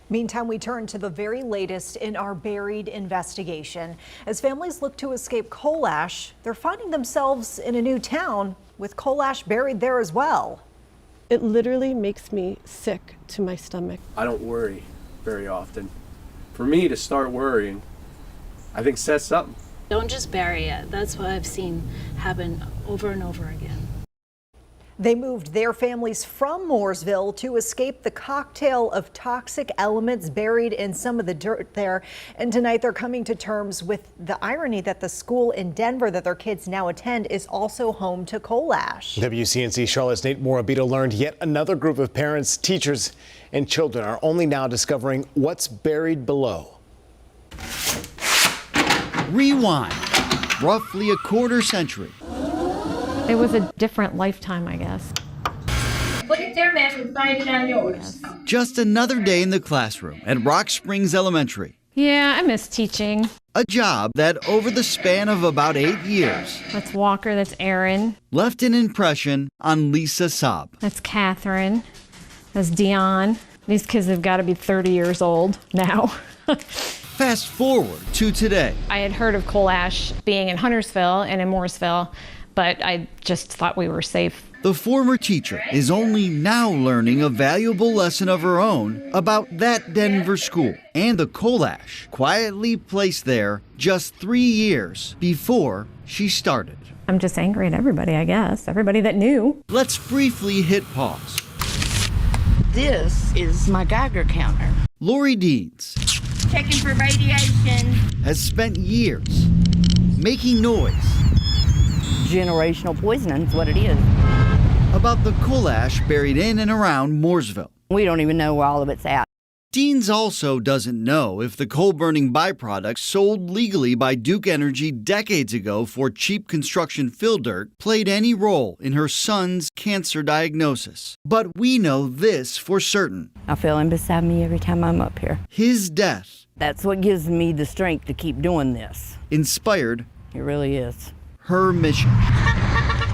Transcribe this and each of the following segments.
Meantime, we turn to the very latest in our buried investigation. As families look to escape coal ash, they're finding themselves in a new town with coal ash buried there as well. It literally makes me sick to my stomach. I don't worry very often. For me to start worrying, I think says something. Don't just bury it. That's what I've seen happen over and over again. They moved their families from Mooresville to escape the cocktail of toxic elements buried in some of the dirt there. And tonight they're coming to terms with the irony that the school in Denver that their kids now attend is also home to coal ash. WCNC Charlotte's Nate Morabito learned yet another group of parents, teachers, and children are only now discovering what's buried below. Rewind, roughly a quarter century. It was a different lifetime, I guess. Look at their mess and find it on yours. Just another day in the classroom at Rock Springs Elementary. Yeah, I miss teaching. A job that, over the span of about 8 years, That's Walker, that's Aaron, left an impression on Lisa Saab. that's Catherine, that's Dion. These kids have got to be 30 years old now. Fast forward to today. I had heard of coal ash being in Huntersville and in Mooresville, but I just thought we were safe. The former teacher is only now learning a valuable lesson of her own about that Denver school and the coal ash quietly placed there just 3 years before she started. I'm just angry at everybody, I guess. Everybody that knew. Let's briefly hit pause. This is my Geiger counter. Lori Deeds Checking for radiation. has spent years making noise Generational poisoning is what it is. about the coal ash buried in and around Mooresville. We don't even know where all of it's at. Deans also doesn't know if the coal-burning byproducts sold legally by Duke Energy decades ago for cheap construction fill dirt played any role in her son's cancer diagnosis. But we know this for certain. I feel him beside me every time I'm up here. His death That's what gives me the strength to keep doing this. inspired It really is. her mission.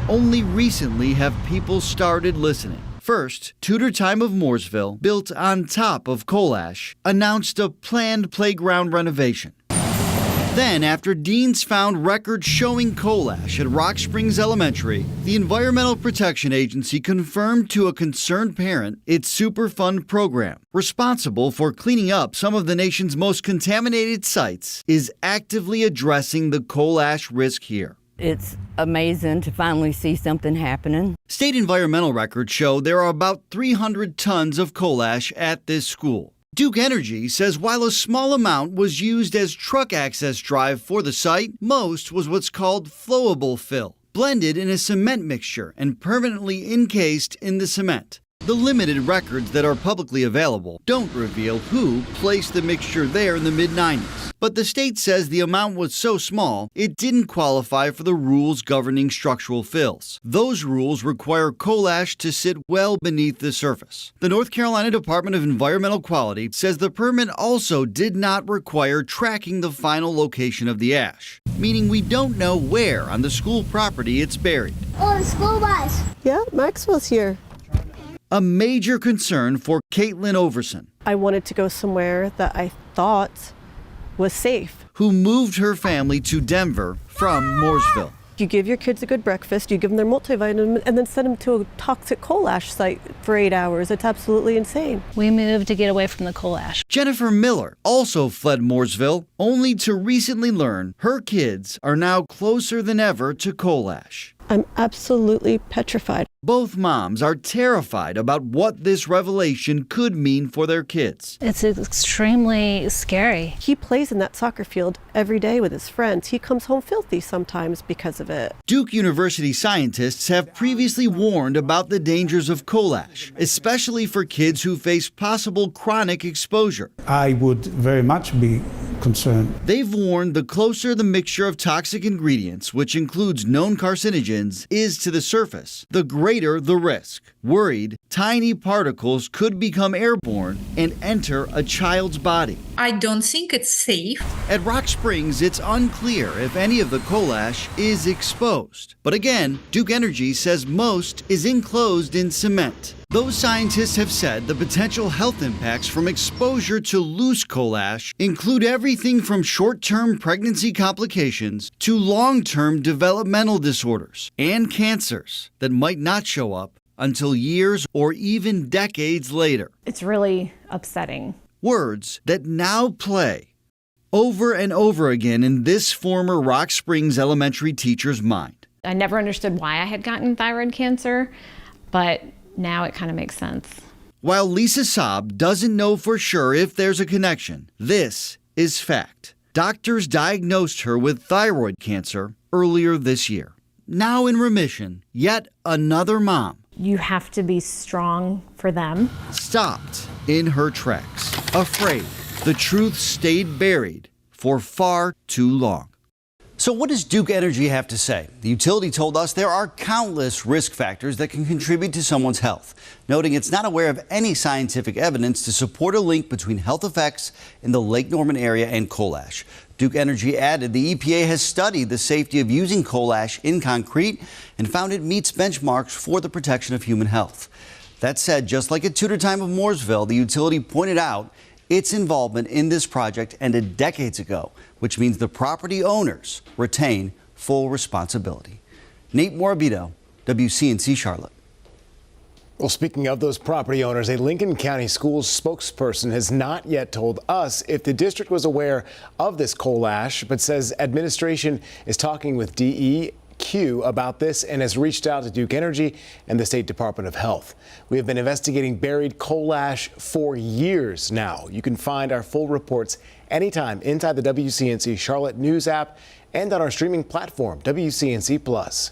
Only recently have people started listening. First, Tudor Time of Mooresville, built on top of coal ash, announced a planned playground renovation. Then, after Deans found records showing coal ash at Rock Springs Elementary, the Environmental Protection Agency confirmed to a concerned parent its Superfund program, responsible for cleaning up some of the nation's most contaminated sites, is actively addressing the coal ash risk here. It's amazing to finally see something happening. State environmental records show there are about 300 tons of coal ash at this school. Duke Energy says while a small amount was used as truck access drive for the site, most was what's called flowable fill, blended in a cement mixture and permanently encased in the cement. The limited records that are publicly available don't reveal who placed the mixture there in the mid-90s. But the state says the amount was so small, it didn't qualify for the rules governing structural fills. Those rules require coal ash to sit well beneath the surface. The North Carolina Department of Environmental Quality says the permit also did not require tracking the final location of the ash, meaning we don't know where on the school property it's buried. Oh, the school bus. Yeah, Maxwell's here. A major concern for Caitlin Overson, I wanted to go somewhere that I thought was safe. who moved her family to Denver from Mooresville. You give your kids a good breakfast, you give them their multivitamin, and then send them to a toxic coal ash site for 8 hours. It's absolutely insane. We moved to get away from the coal ash. Jennifer Miller also fled Mooresville, only to recently learn her kids are now closer than ever to coal ash. I'm absolutely petrified. Both moms are terrified about what this revelation could mean for their kids. It's extremely scary. He plays in that soccer field every day with his friends. He comes home filthy sometimes because of it. Duke University scientists have previously warned about the dangers of coal ash, especially for kids who face possible chronic exposure. I would very much be concerned. They've warned the closer the mixture of toxic ingredients, which includes known carcinogens, is to the surface, the greater the risk. Worried, tiny particles could become airborne and enter a child's body. I don't think it's safe. At Rock Springs, it's unclear if any of the coal ash is exposed. But again, Duke Energy says most is enclosed in cement. Those scientists have said the potential health impacts from exposure to loose coal ash include everything from short-term pregnancy complications to long-term developmental disorders and cancers that might not show up until years or even decades later. It's really upsetting. Words that now play over and over again in this former Rock Springs elementary teacher's mind. I never understood why I had gotten thyroid cancer, but now it kind of makes sense. While Lisa Saab doesn't know for sure if there's a connection, this is fact. Doctors diagnosed her with thyroid cancer earlier this year. Now in remission, yet another mom You have to be strong for them. stopped in her tracks, afraid the truth stayed buried for far too long. So what does Duke Energy have to say? The utility told us there are countless risk factors that can contribute to someone's health, noting it's not aware of any scientific evidence to support a link between health effects in the Lake Norman area and coal ash. Duke Energy added the EPA has studied the safety of using coal ash in concrete and found it meets benchmarks for the protection of human health. That said, just like at Tudor Time of Mooresville, the utility pointed out its involvement in this project ended decades ago, which means the property owners retain full responsibility. Nate Morabito, WCNC Charlotte. Well, speaking of those property owners, a Lincoln County Schools spokesperson has not yet told us if the district was aware of this coal ash, but says administration is talking with DEQ about this and has reached out to Duke Energy and the State Department of Health. We have been investigating buried coal ash for years now. You can find our full reports anytime inside the WCNC Charlotte News app and on our streaming platform, WCNC Plus.